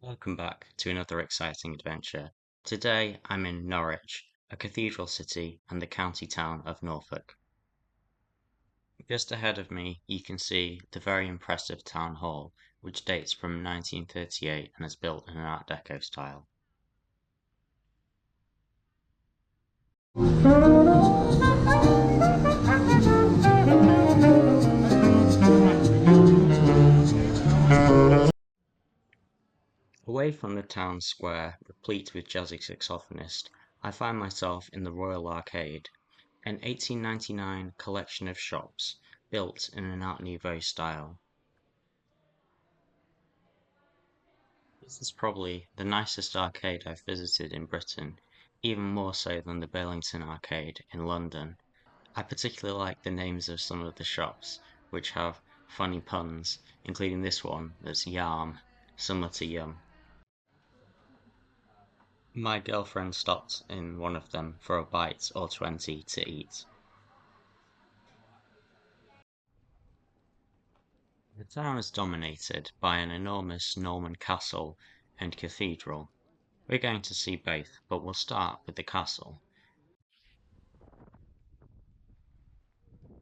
Welcome back to another exciting adventure. Today I'm in Norwich, a cathedral city and the county town of Norfolk. Just ahead of me you can see the very impressive town hall, which dates from 1938 and is built in an Art Deco style. Away from the town square, replete with jazzy saxophonists, I find myself in the Royal Arcade, an 1899 collection of shops built in an Art Nouveau style. This is probably the nicest arcade I've visited in Britain, even more so than the Burlington Arcade in London. I particularly like the names of some of the shops, which have funny puns, including this one that's Yarm, similar to Yum. My girlfriend stopped in one of them for a bite or 20 to eat. The town is dominated by an enormous Norman castle and cathedral. We're going to see both, but we'll start with the castle.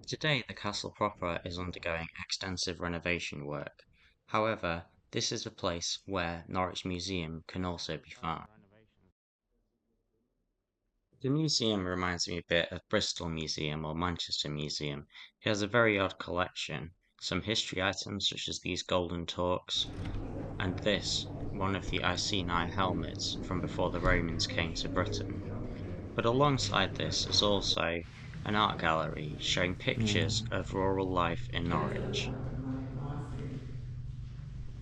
Today the castle proper is undergoing extensive renovation work. However, this is a place where Norwich Museum can also be found. The museum reminds me a bit of Bristol Museum or Manchester Museum. It has a very odd collection, some history items such as these golden torques, and this, one of the Iceni helmets from before the Romans came to Britain. But alongside this is also an art gallery showing pictures of rural life in Norwich.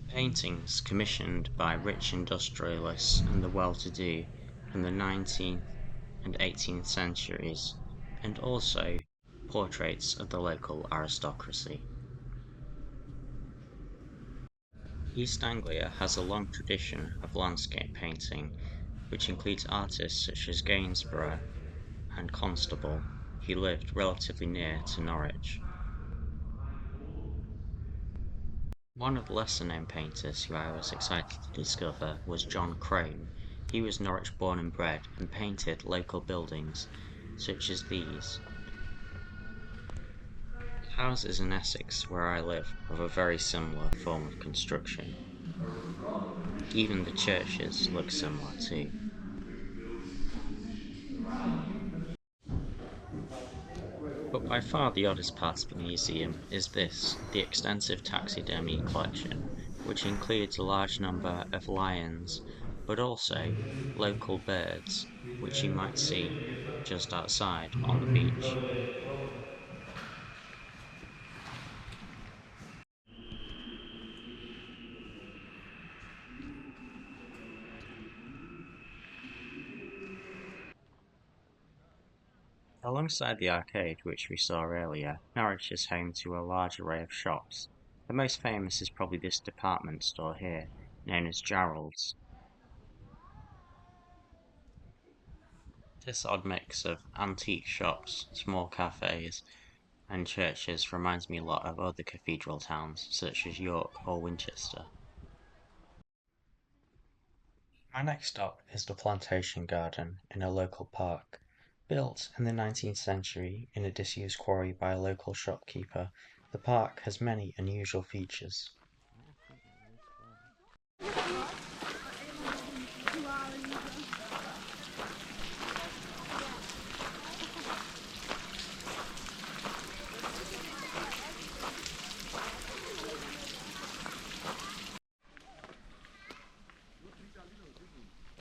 Paintings commissioned by rich industrialists and the well-to-do from the 19th and 18th centuries, and also portraits of the local aristocracy. East Anglia has a long tradition of landscape painting, which includes artists such as Gainsborough and Constable, who lived relatively near to Norwich. One of the lesser-known painters who I was excited to discover was John Crome. He was Norwich born and bred and painted local buildings such as these. The houses in Essex, where I live, have a very similar form of construction. Even the churches look similar too. But by far the oddest part of the museum is this, the extensive taxidermy collection, which includes a large number of lions, but also local birds, which you might see just outside on the beach. Alongside the arcade which we saw earlier, Norwich is home to a large array of shops. The most famous is probably this department store here, known as Gerald's. This odd mix of antique shops, small cafes, and churches reminds me a lot of other cathedral towns such as York or Winchester. My next stop is the Plantation Garden in a local park. Built in the 19th century in a disused quarry by a local shopkeeper, the park has many unusual features.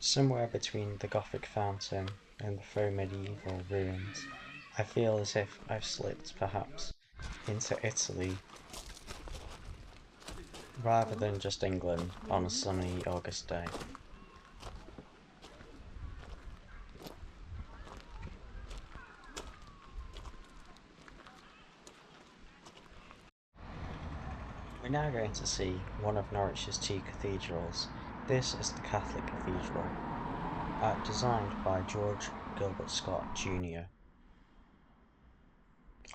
Somewhere between the Gothic fountain and the faux medieval ruins, I feel as if I've slipped, perhaps, into Italy rather than just England on a sunny August day. We're now going to see one of Norwich's two cathedrals. This is the Catholic Cathedral, designed by George Gilbert Scott Jr.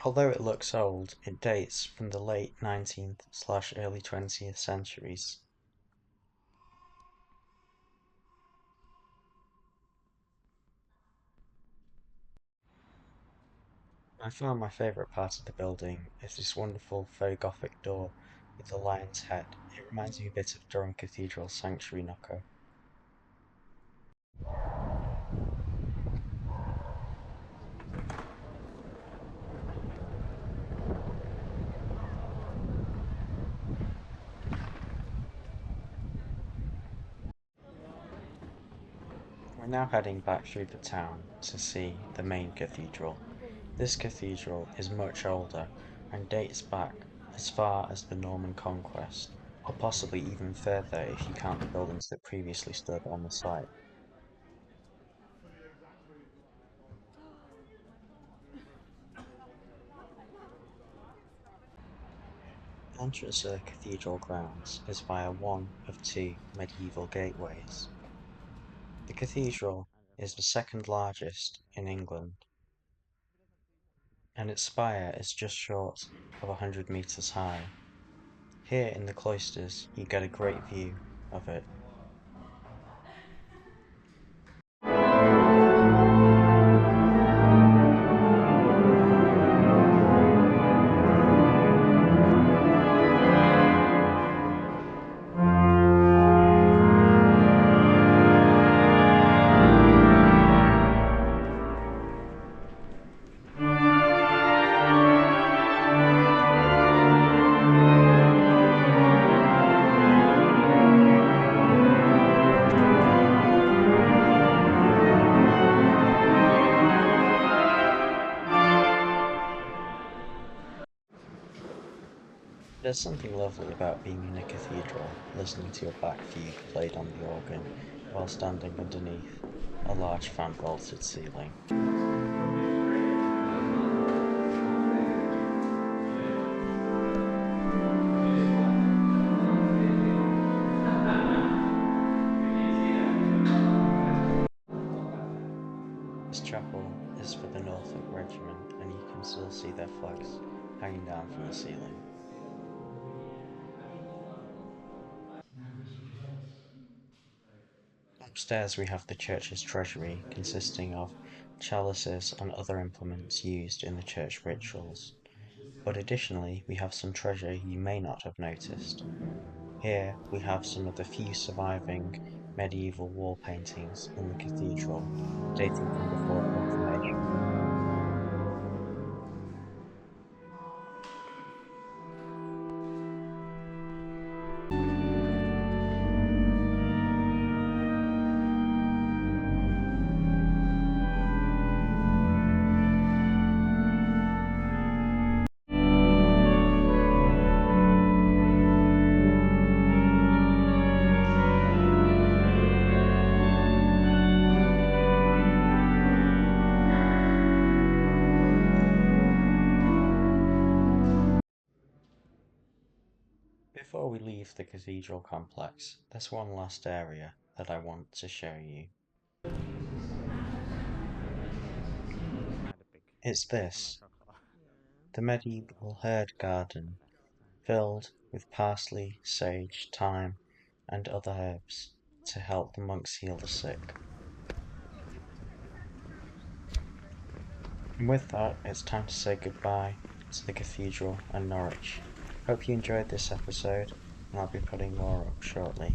Although it looks old, it dates from the late 19th/early 20th centuries. I found my favourite part of the building is this wonderful faux Gothic door with the lion's head. It reminds me a bit of Durham Cathedral's sanctuary knocker. We're now heading back through the town to see the main cathedral. This cathedral is much older and dates back as far as the Norman conquest, or possibly even further if you count the buildings that previously stood on the site. The entrance to the cathedral grounds is via one of two medieval gateways. The cathedral is the second largest in England, and its spire is just short of 100 metres high. Here in the cloisters you get a great view of it. There's something lovely about being in a cathedral, listening to a Bach fugue played on the organ while standing underneath a large fan-vaulted ceiling. This chapel is for the Norfolk Regiment, and you can still see their flags hanging down from the ceiling. Upstairs we have the church's treasury, consisting of chalices and other implements used in the church rituals. But additionally, we have some treasure you may not have noticed. Here we have some of the few surviving medieval wall paintings in the cathedral, dating from before the Reformation. Before we leave the cathedral complex, there's one last area that I want to show you. It's this, the medieval herb garden, filled with parsley, sage, thyme, and other herbs to help the monks heal the sick. And with that, it's time to say goodbye to the cathedral and Norwich. Hope you enjoyed this episode, and I'll be putting more up shortly.